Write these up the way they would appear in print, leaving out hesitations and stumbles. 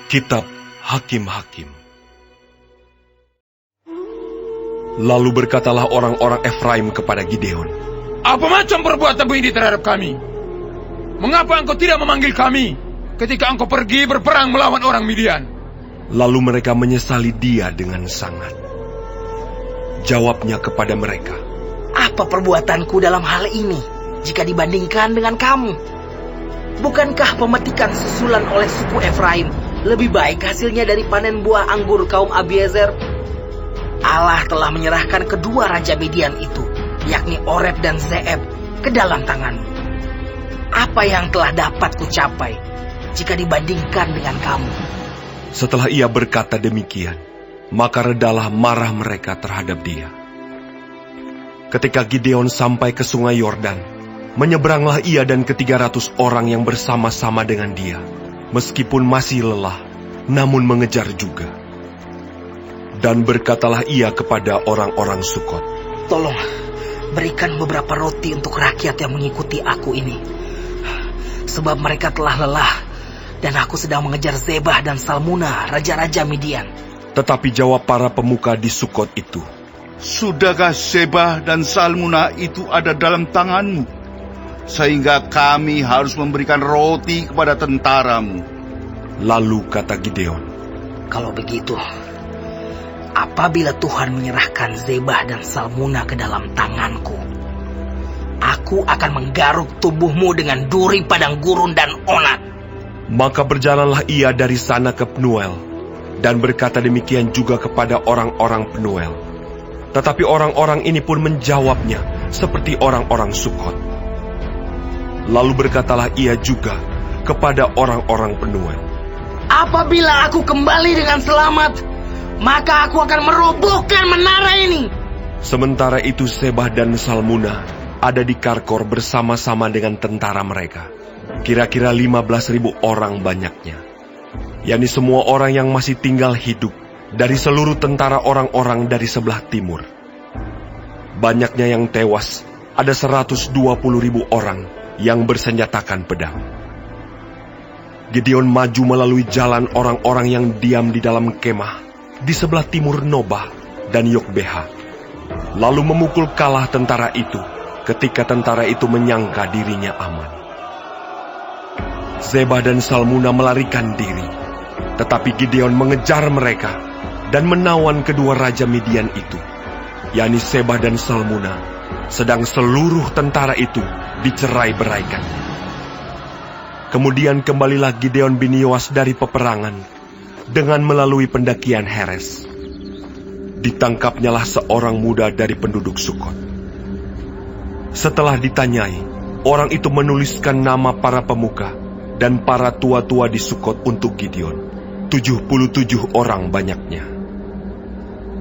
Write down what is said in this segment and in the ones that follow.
Kitab Hakim-Hakim. Lalu berkatalah orang-orang Efraim kepada Gideon, "Apa macam perbuatanmu ini terhadap kami? Mengapa engkau tidak memanggil kami ketika engkau pergi berperang melawan orang Midian?" Lalu mereka menyesali dia dengan sangat. Jawabnya kepada mereka, "Apa perbuatanku dalam hal ini jika dibandingkan dengan kamu? Bukankah pemetikan susulan oleh suku Efraim lebih baik hasilnya dari panen buah anggur kaum Abiezer? Allah telah menyerahkan kedua raja Midian itu, yakni Oreb dan Zeeb, ke dalam tanganmu. Apa yang telah dapat kucapai jika dibandingkan dengan kamu?" Setelah ia berkata demikian, maka redalah marah mereka terhadap dia. Ketika Gideon sampai ke sungai Yordan, menyeberanglah ia dan ke-300 orang yang bersama-sama dengan dia. Meskipun masih lelah, namun mengejar juga. Dan berkatalah ia kepada orang-orang Sukot, "Tolong, berikan beberapa roti untuk rakyat yang mengikuti aku ini. Sebab mereka telah lelah, dan aku sedang mengejar Zebah dan Salmuna, raja-raja Midian." Tetapi jawab para pemuka di Sukot itu, "Sudahkah Zebah dan Salmuna itu ada dalam tanganmu, sehingga kami harus memberikan roti kepada tentaramu?" Lalu kata Gideon, "Kalau begitu, apabila Tuhan menyerahkan Zebah dan Salmuna ke dalam tanganku, aku akan menggaruk tubuhmu dengan duri padang gurun dan onat." Maka berjalanlah ia dari sana ke Penuel, dan berkata demikian juga kepada orang-orang Penuel. Tetapi orang-orang ini pun menjawabnya seperti orang-orang Sukot. Lalu berkatalah ia juga kepada orang-orang Penuel, "Apabila aku kembali dengan selamat, maka aku akan merobohkan menara ini." Sementara itu Zebah dan Salmuna ada di Karkor bersama-sama dengan tentara mereka. Kira-kira 15.000 orang banyaknya, yakni semua orang yang masih tinggal hidup dari seluruh tentara orang-orang dari sebelah timur. Banyaknya yang tewas, ada 120.000 orang yang bersenjatakan pedang. Gideon maju melalui jalan orang-orang yang diam di dalam kemah di sebelah timur Nobah dan Yokbeha, lalu memukul kalah tentara itu ketika tentara itu menyangka dirinya aman. Zebah dan Salmuna melarikan diri, tetapi Gideon mengejar mereka dan menawan kedua raja Midian itu, yakni Zebah dan Salmuna, sedang seluruh tentara itu dicerai-beraikan. Kemudian kembalilah Gideon bin Yoas dari peperangan dengan melalui pendakian Heres. Ditangkapnyalah seorang muda dari penduduk Sukot. Setelah ditanyai, orang itu menuliskan nama para pemuka dan para tua-tua di Sukot untuk Gideon, 77 orang banyaknya.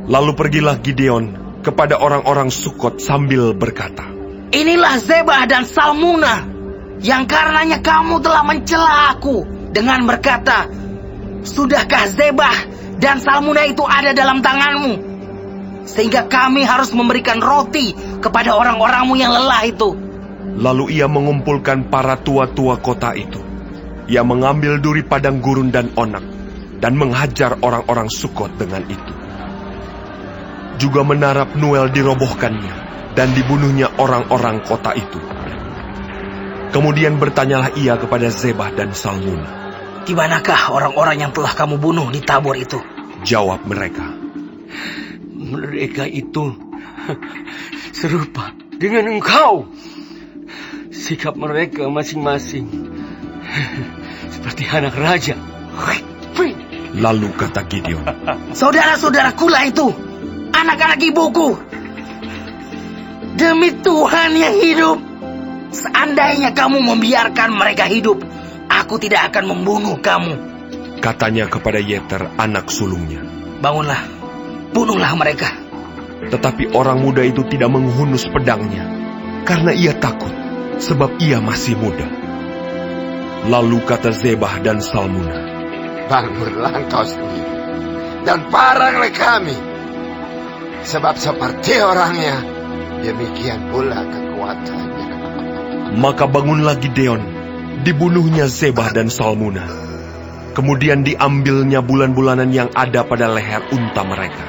Lalu pergilah Gideon kepada orang-orang Sukot sambil berkata, "Inilah Zebah dan Salmuna, yang karenanya kamu telah mencela aku dengan berkata, 'Sudahkah Zebah dan Salmuna itu ada dalam tanganmu?' Sehingga kami harus memberikan roti kepada orang-orangmu yang lelah itu." Lalu ia mengumpulkan para tua-tua kota itu. Ia mengambil duri padang gurun dan onak, dan menghajar orang-orang Sukot dengan itu. Juga menara Penuel dirobohkannya, dan dibunuhnya orang-orang kota itu. Kemudian bertanyalah ia kepada Zebah dan Salmuna, "Di manakah orang-orang yang telah kamu bunuh di Tabor itu?" Jawab mereka, "Mereka itu serupa dengan engkau. Sikap mereka masing-masing seperti anak raja." Lalu kata Gideon, "Saudara-saudarakulah itu, anak-anak ibuku." Demi Tuhan yang hidup, seandainya kamu membiarkan mereka hidup, aku tidak akan membunuh kamu. Katanya kepada Yeter, anak sulungnya. Bangunlah, bunuhlah mereka. Tetapi orang muda itu tidak menghunus pedangnya, karena ia takut, sebab ia masih muda. Lalu kata Zebah dan Salmuna, bangunlah engkau sendiri, dan paranglah kami. Sebab seperti orangnya, demikian pula kekuatannya. Maka bangunlah Gideon, dibunuhnya Zebah dan Salmuna. Kemudian diambilnya bulan-bulanan yang ada pada leher unta mereka.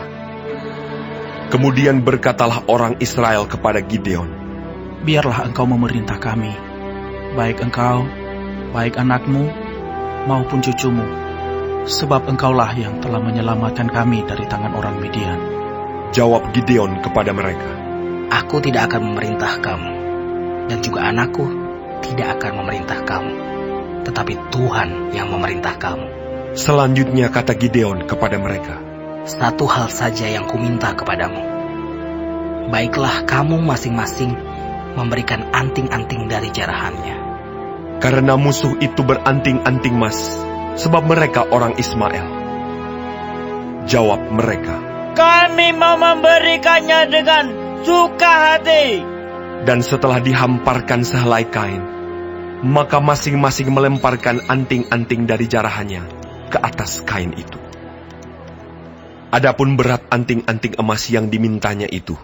Kemudian berkatalah orang Israel kepada Gideon, biarlah engkau memerintah kami, baik engkau, baik anakmu, maupun cucumu, sebab engkaulah yang telah menyelamatkan kami dari tangan orang Midian. Jawab Gideon kepada mereka, aku tidak akan memerintah kamu, dan juga anakku tidak akan memerintah kamu, tetapi Tuhan yang memerintah kamu. Selanjutnya kata Gideon kepada mereka, satu hal saja yang kuminta kepadamu. Baiklah kamu masing-masing memberikan anting-anting dari jarahannya. Karena musuh itu beranting-anting emas, sebab mereka orang Ismail. Jawab mereka, kami mau memberikannya dengan suka hati. Dan setelah dihamparkan sehelai kain, maka masing-masing melemparkan anting-anting dari jarahannya ke atas kain itu. Adapun berat anting-anting emas yang dimintanya itu,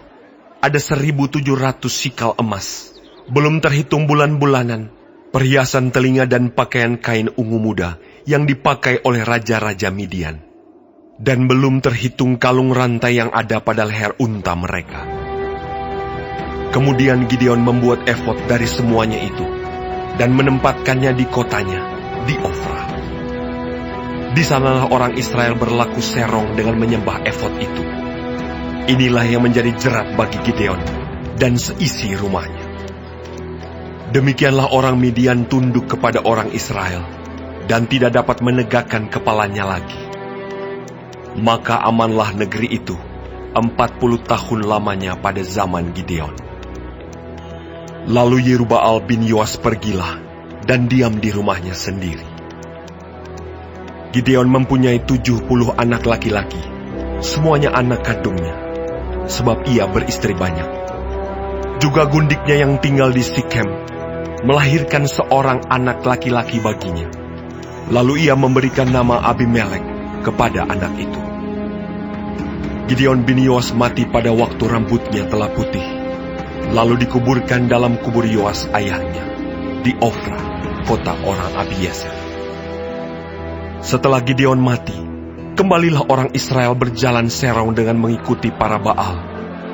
ada 1.700 sikal emas, belum terhitung bulan-bulanan, perhiasan telinga dan pakaian kain ungu muda yang dipakai oleh raja-raja Midian. Dan belum terhitung kalung rantai yang ada pada leher unta mereka. Kemudian Gideon membuat efod dari semuanya itu, dan menempatkannya di kotanya, di Ofra. Di sanalah orang Israel berlaku serong dengan menyembah efod itu. Inilah yang menjadi jerat bagi Gideon dan seisi rumahnya. Demikianlah orang Midian tunduk kepada orang Israel dan tidak dapat menegakkan kepalanya lagi. Maka amanlah negeri itu 40 tahun lamanya pada zaman Gideon. Lalu Yerubbaal bin Yoas pergilah dan diam di rumahnya sendiri. Gideon mempunyai 70 anak laki-laki, semuanya anak kandungnya, sebab ia beristri banyak. Juga gundiknya yang tinggal di Sikem melahirkan seorang anak laki-laki baginya. Lalu ia memberikan nama Abimelek kepada anak itu. Gideon bin Yoas mati pada waktu rambutnya telah putih, lalu dikuburkan dalam kubur Yoas ayahnya di Ofra, kota orang Abiezer. Setelah Gideon mati, kembalilah orang Israel berjalan serong dengan mengikuti para Baal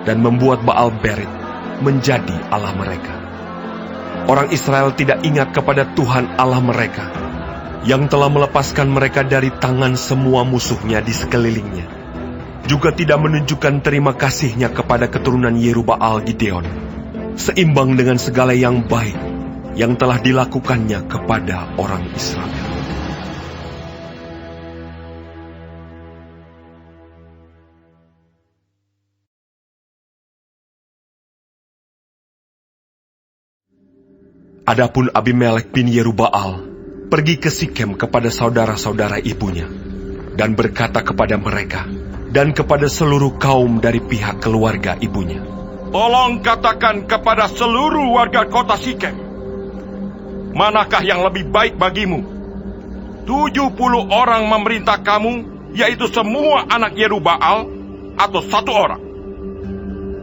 dan membuat Baal Berit menjadi Allah mereka. Orang Israel tidak ingat kepada Tuhan Allah mereka yang telah melepaskan mereka dari tangan semua musuhnya di sekelilingnya. Juga tidak menunjukkan terima kasihnya kepada keturunan Yerubbaal Gideon, seimbang dengan segala yang baik yang telah dilakukannya kepada orang Israel. Adapun Abimelek bin Yerubbaal pergi ke Sikem kepada saudara-saudara ibunya dan berkata kepada mereka dan kepada seluruh kaum dari pihak keluarga ibunya, tolong katakan kepada seluruh warga kota Sikem, manakah yang lebih baik bagimu? 70 orang memerintah kamu, yaitu semua anak Yerubbaal, atau 1 orang?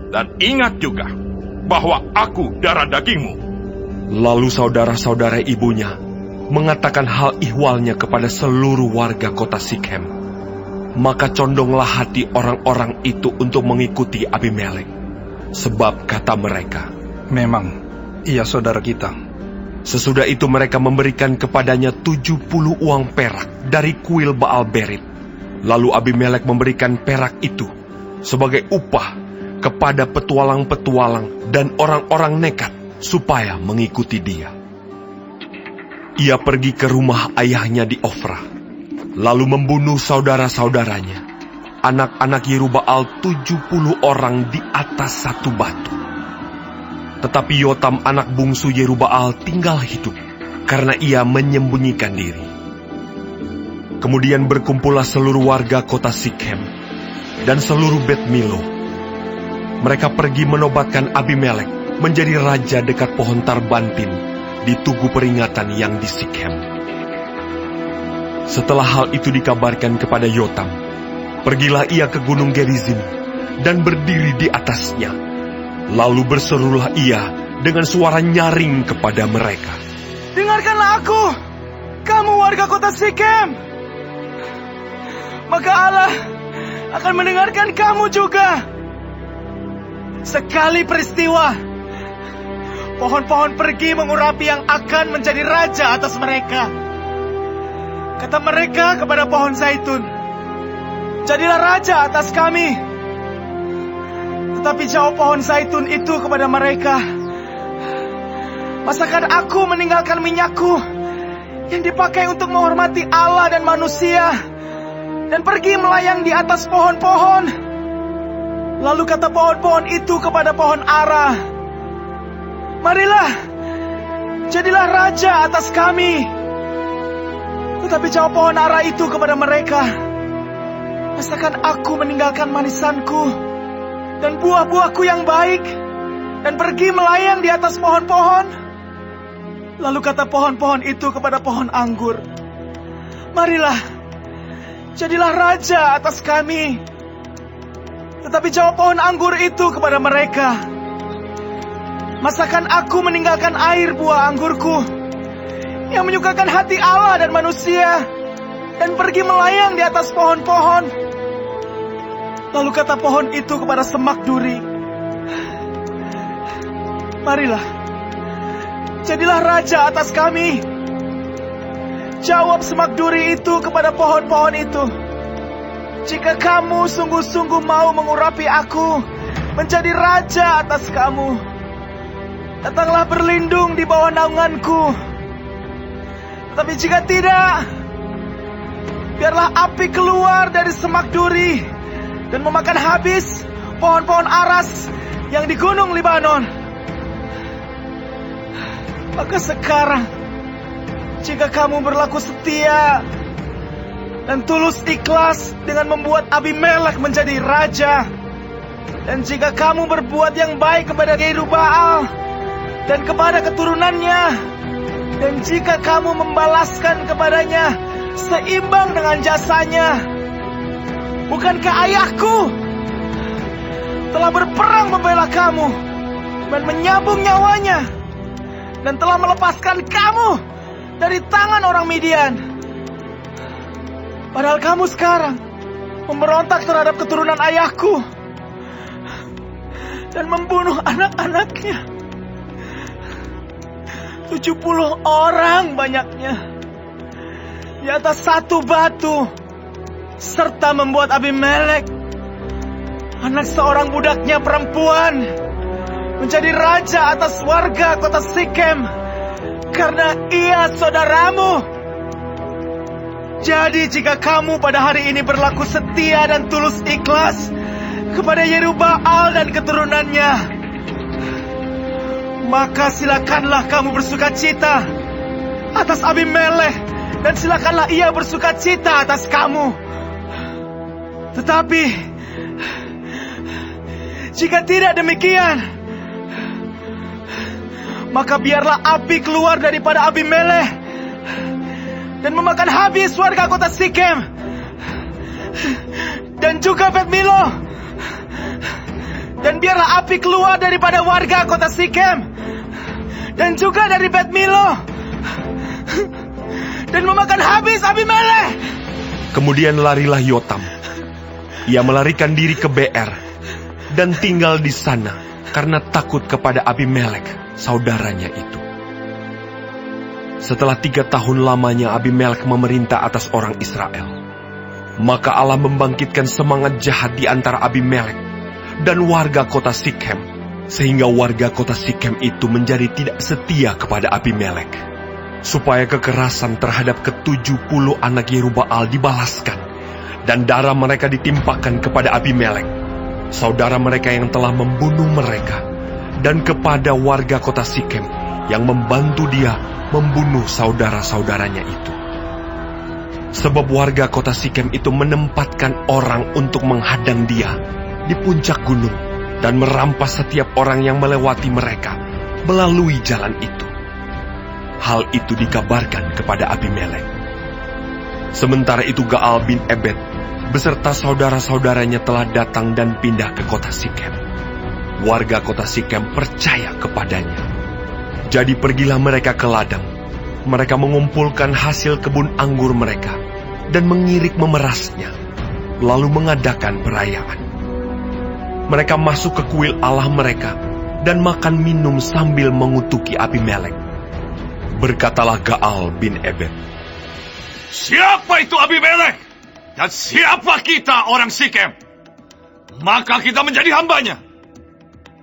Dan ingat juga bahwa aku darah dagingmu. Lalu saudara-saudara ibunya mengatakan hal ihwalnya kepada seluruh warga kota Sikem. Maka condonglah hati orang-orang itu untuk mengikuti Abimelek. Sebab kata mereka, memang ia saudara kita. Sesudah itu mereka memberikan kepadanya 70 uang perak dari kuil Baal Berit. Lalu Abimelek memberikan perak itu sebagai upah kepada petualang-petualang dan orang-orang nekat supaya mengikuti dia. Ia pergi ke rumah ayahnya di Ofra, lalu membunuh saudara-saudaranya, anak-anak Yerubbaal 70 orang di atas satu batu. Tetapi Yotam anak bungsu Yerubbaal tinggal hidup karena ia menyembunyikan diri. Kemudian berkumpullah seluruh warga kota Sikhem dan seluruh Bet Milo. Mereka pergi menobatkan Abimelek menjadi raja dekat pohon Tarbantin di tugu peringatan yang di Sikhem. Setelah hal itu dikabarkan kepada Yotam, pergilah ia ke gunung Gerizim dan berdiri di atasnya. Lalu berserulah ia dengan suara nyaring kepada mereka. Dengarkanlah aku, kamu warga kota Sikhem. Maka Allah akan mendengarkan kamu juga. Sekali peristiwa, pohon-pohon pergi mengurapi yang akan menjadi raja atas mereka. Kata mereka kepada pohon zaitun, jadilah raja atas kami. Tetapi jawab pohon zaitun itu kepada mereka, masakan aku meninggalkan minyakku yang dipakai untuk menghormati Allah dan manusia dan pergi melayang di atas pohon-pohon? Lalu kata pohon-pohon itu kepada pohon ara, marilah, jadilah raja atas kami. Tetapi jawab pohon ara itu kepada mereka, masakan aku meninggalkan manisanku dan buah-buahku yang baik dan pergi melayang di atas pohon-pohon? Lalu kata pohon-pohon itu kepada pohon anggur, marilah, jadilah raja atas kami. Tetapi jawab pohon anggur itu kepada mereka, masakan aku meninggalkan air buah anggurku yang menyukakan hati Allah dan manusia dan pergi melayang di atas pohon-pohon? Lalu kata pohon itu kepada semak duri, marilah, jadilah raja atas kami. Jawab semak duri itu kepada pohon-pohon itu, jika kamu sungguh-sungguh mau mengurapi aku menjadi raja atas kamu, datanglah berlindung di bawah naunganku. Tetapi jika tidak, biarlah api keluar dari semak duri dan memakan habis pohon-pohon aras yang di gunung Libanon. Maka sekarang, jika kamu berlaku setia dan tulus ikhlas dengan membuat Abimelek menjadi raja, dan jika kamu berbuat yang baik kepada Yerubbaal dan kepada keturunannya, dan jika kamu membalaskan kepadanya seimbang dengan jasanya, bukankah ayahku telah berperang membela kamu dan menyambung nyawanya dan telah melepaskan kamu dari tangan orang Midian? Padahal kamu sekarang memberontak terhadap keturunan ayahku dan membunuh anak-anaknya, 70 orang banyaknya, di atas satu batu, serta membuat Abimelek, anak seorang budaknya perempuan, menjadi raja atas warga kota Sikhem, karena ia saudaramu. Jadi jika kamu pada hari ini berlaku setia dan tulus ikhlas kepada Yerubbaal dan keturunannya, maka silakanlah kamu bersukacita atas Abimelek, dan silakanlah ia bersukacita atas kamu. Tetapi jika tidak demikian, maka biarlah api keluar daripada Abimelek dan memakan habis warga kota Sikhem dan juga Bet Milo. Dan biarlah api keluar daripada warga kota Sikhem dan juga dari Bet Milo dan memakan habis Abimelek. Kemudian larilah Yotam. Ia melarikan diri ke Beer dan tinggal di sana karena takut kepada Abimelek, saudaranya itu. Setelah 3 tahun lamanya Abimelek memerintah atas orang Israel, maka Allah membangkitkan semangat jahat di antara Abimelek dan warga kota Sikhem, sehingga warga kota Sikhem itu menjadi tidak setia kepada Abimelek, supaya kekerasan terhadap ke-70 anak Yerubbaal dibalaskan, dan darah mereka ditimpakan kepada Abimelek, saudara mereka yang telah membunuh mereka, dan kepada warga kota Sikem yang membantu dia membunuh saudara-saudaranya itu. Sebab warga kota Sikem itu menempatkan orang untuk menghadang dia di puncak gunung dan merampas setiap orang yang melewati mereka melalui jalan itu. Hal itu dikabarkan kepada Abimelek. Sementara itu Gaal bin Ebed beserta saudara-saudaranya telah datang dan pindah ke kota Sikem. Warga kota Sikem percaya kepadanya. Jadi pergilah mereka ke ladang. Mereka mengumpulkan hasil kebun anggur mereka dan mengirik memerasnya, lalu mengadakan perayaan. Mereka masuk ke kuil Allah mereka dan makan minum sambil mengutuki Abimelek. Berkatalah Gaal bin Ebed, Siapa itu Abimelek? Dan siapa kita orang Sikem? Maka kita menjadi hambanya.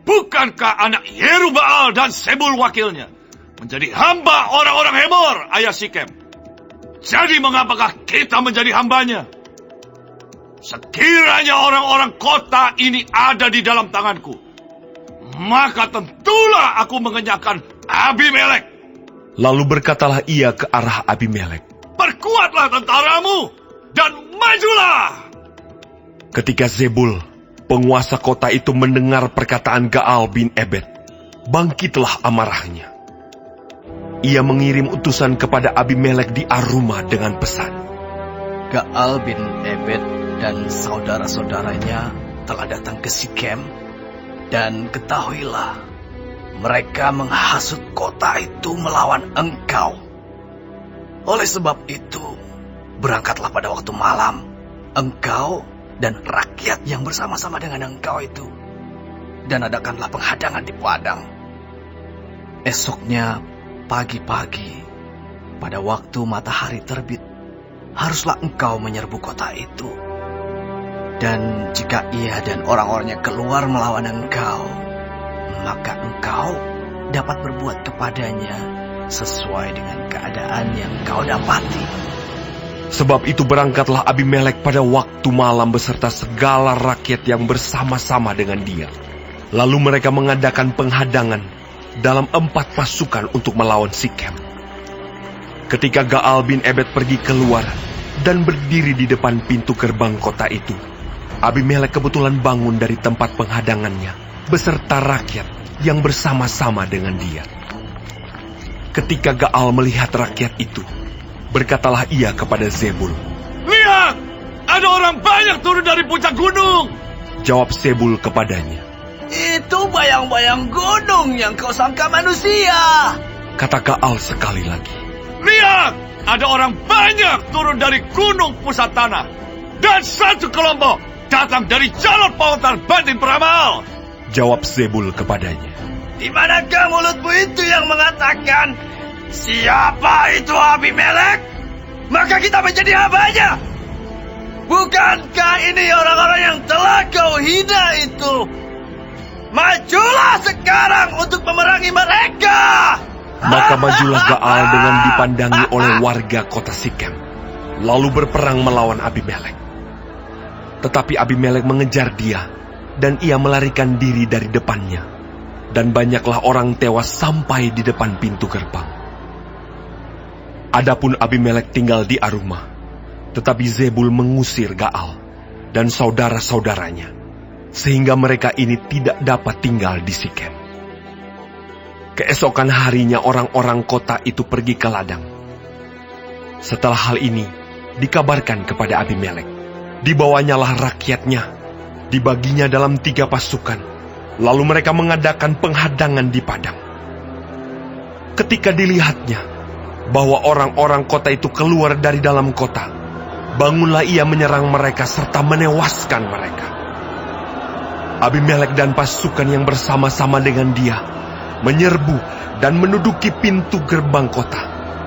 Bukankah anak Yerubaal dan Sebul wakilnya menjadi hamba orang-orang Hemor, ayah Sikem? Jadi mengapakah kita menjadi hambanya? Sekiranya orang-orang kota ini ada di dalam tanganku, maka tentulah aku mengenyahkan Abimelek. Lalu berkatalah ia ke arah Abimelek, Perkuatlah tentaramu dan majulah. Ketika Zebul, penguasa kota itu mendengar perkataan Gaal bin Ebed, bangkitlah amarahnya. Ia mengirim utusan kepada Abimelek di Aruma dengan pesan, Gaal bin Ebed dan saudara-saudaranya telah datang ke Sikem, dan ketahuilah, mereka menghasut kota itu melawan engkau. Oleh sebab itu, berangkatlah pada waktu malam, engkau dan rakyat yang bersama-sama dengan engkau itu, dan adakanlah penghadangan di padang. Esoknya pagi-pagi, pada waktu matahari terbit, haruslah engkau menyerbu kota itu. Dan jika ia dan orang-orangnya keluar melawan engkau, maka engkau dapat berbuat kepadanya sesuai dengan keadaan yang engkau dapati. Sebab itu berangkatlah Abimelek pada waktu malam beserta segala rakyat yang bersama-sama dengan dia. Lalu mereka mengadakan penghadangan dalam 4 pasukan untuk melawan Sikem. Ketika Gaal bin Ebed pergi keluar dan berdiri di depan pintu gerbang kota itu, Abimelek kebetulan bangun dari tempat penghadangannya beserta rakyat yang bersama-sama dengan dia. Ketika Gaal melihat rakyat itu, berkatalah ia kepada Zebul, Lihat, ada orang banyak turun dari puncak gunung. Jawab Zebul kepadanya, Itu bayang-bayang gunung yang kau sangka manusia. Kata Gaal sekali lagi, Lihat, ada orang banyak turun dari gunung pusat tanah. Dan satu kelompok datang dari jalur pautan Bandin Peramal. Jawab Zebul kepadanya, Di manakah mulutmu itu yang mengatakan, siapa itu Abimelek? Maka kita menjadi hambanya. Bukankah ini orang-orang yang telah kau hina itu? Majulah sekarang untuk memerangi mereka. Maka majulah Gaal dengan dipandangi oleh warga kota Sikem, lalu berperang melawan Abimelek. Tetapi Abimelek mengejar dia, dan ia melarikan diri dari depannya. Dan banyaklah orang tewas sampai di depan pintu gerbang. Adapun Abimelek tinggal di Aruma, tetapi Zebul mengusir Gaal dan saudara-saudaranya, sehingga mereka ini tidak dapat tinggal di Sikem. Keesokan harinya orang-orang kota itu pergi ke ladang. Setelah hal ini dikabarkan kepada Abimelek, dibawanyalah rakyatnya, dibaginya dalam 3 pasukan. Lalu mereka mengadakan penghadangan di padang. Ketika dilihatnya bahwa orang-orang kota itu keluar dari dalam kota, bangunlah ia menyerang mereka serta menewaskan mereka. Abimelek dan pasukan yang bersama-sama dengan dia menyerbu dan menduduki pintu gerbang kota,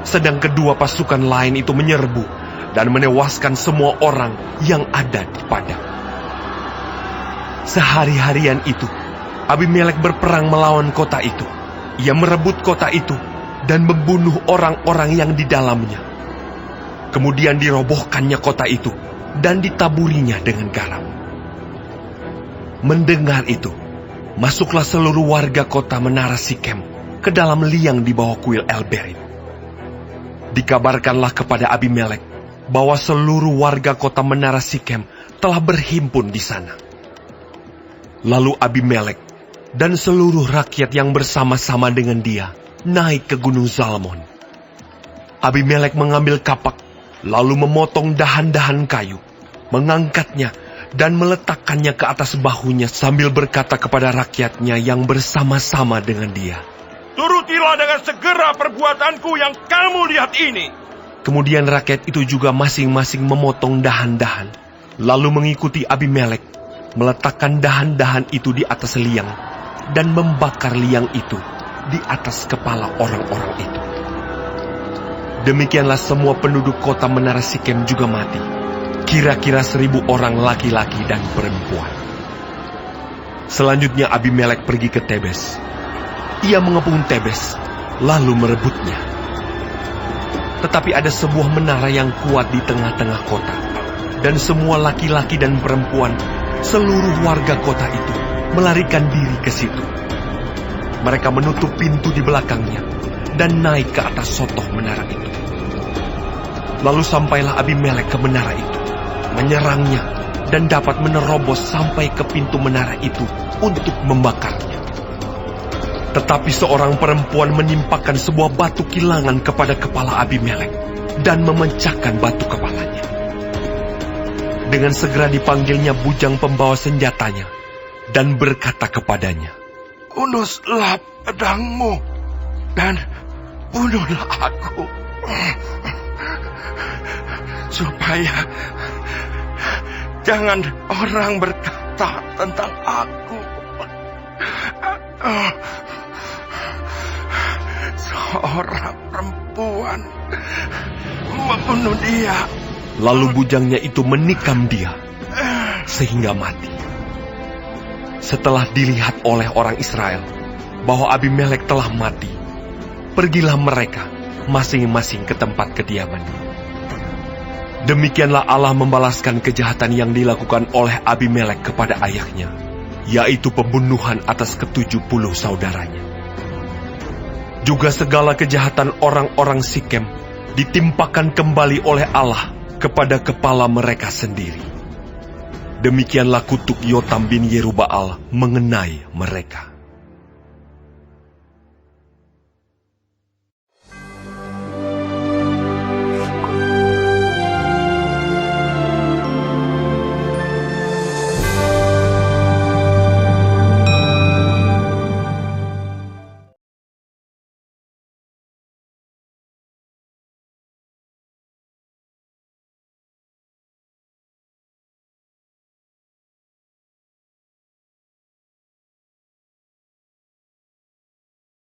sedang kedua pasukan lain itu menyerbu dan menewaskan semua orang yang ada di padang. Sehari-harian itu Abimelek berperang melawan kota itu. Ia merebut kota itu dan membunuh orang-orang yang di dalamnya. Kemudian dirobohkannya kota itu dan ditaburinya dengan garam. Mendengar itu, masuklah seluruh warga kota menara Sikem ke dalam liang di bawah kuil El-Berit. Dikabarkanlah kepada Abimelek bahwa seluruh warga kota menara Sikem telah berhimpun di sana. Lalu Abimelek dan seluruh rakyat yang bersama-sama dengan dia naik ke Gunung Zalmon. Abimelek mengambil kapak, lalu memotong dahan-dahan kayu, mengangkatnya dan meletakkannya ke atas bahunya sambil berkata kepada rakyatnya yang bersama-sama dengan dia, "Turutilah dengan segera perbuatanku yang kamu lihat ini." Kemudian rakyat itu juga masing-masing memotong dahan-dahan, lalu mengikuti Abimelek, meletakkan dahan-dahan itu di atas liang, dan membakar liang itu di atas kepala orang-orang itu. Demikianlah semua penduduk kota menara Sikem juga mati, kira-kira 1.000 orang laki-laki dan perempuan. Selanjutnya Abimelek pergi ke Tebes. Ia mengepung Tebes, lalu merebutnya. Tetapi ada sebuah menara yang kuat di tengah-tengah kota, dan semua laki-laki dan perempuan, seluruh warga kota itu, melarikan diri ke situ. Mereka menutup pintu di belakangnya, dan naik ke atas sotoh menara itu. Lalu sampailah Abimelek ke menara itu, menyerangnya, dan dapat menerobos sampai ke pintu menara itu untuk membakarnya. Tetapi seorang perempuan menimpakan sebuah batu kilangan kepada kepala Abimelek dan memecahkan batu kepalanya. Dengan segera dipanggilnya bujang pembawa senjatanya dan berkata kepadanya, Unuslah pedangmu dan bunuhlah aku, supaya jangan orang berkata tentang aku, seorang perempuan membunuh dia. Lalu bujangnya itu menikam dia sehingga mati. Setelah dilihat oleh orang Israel bahwa Abimelek telah mati, pergilah mereka masing-masing ke tempat kediamannya. Demikianlah Allah membalaskan kejahatan yang dilakukan oleh Abimelek kepada ayahnya, yaitu pembunuhan atas ke-70 saudaranya. Juga segala kejahatan orang-orang Sikem ditimpakan kembali oleh Allah kepada kepala mereka sendiri. Demikianlah kutuk Yotam bin Yerubaal mengenai mereka.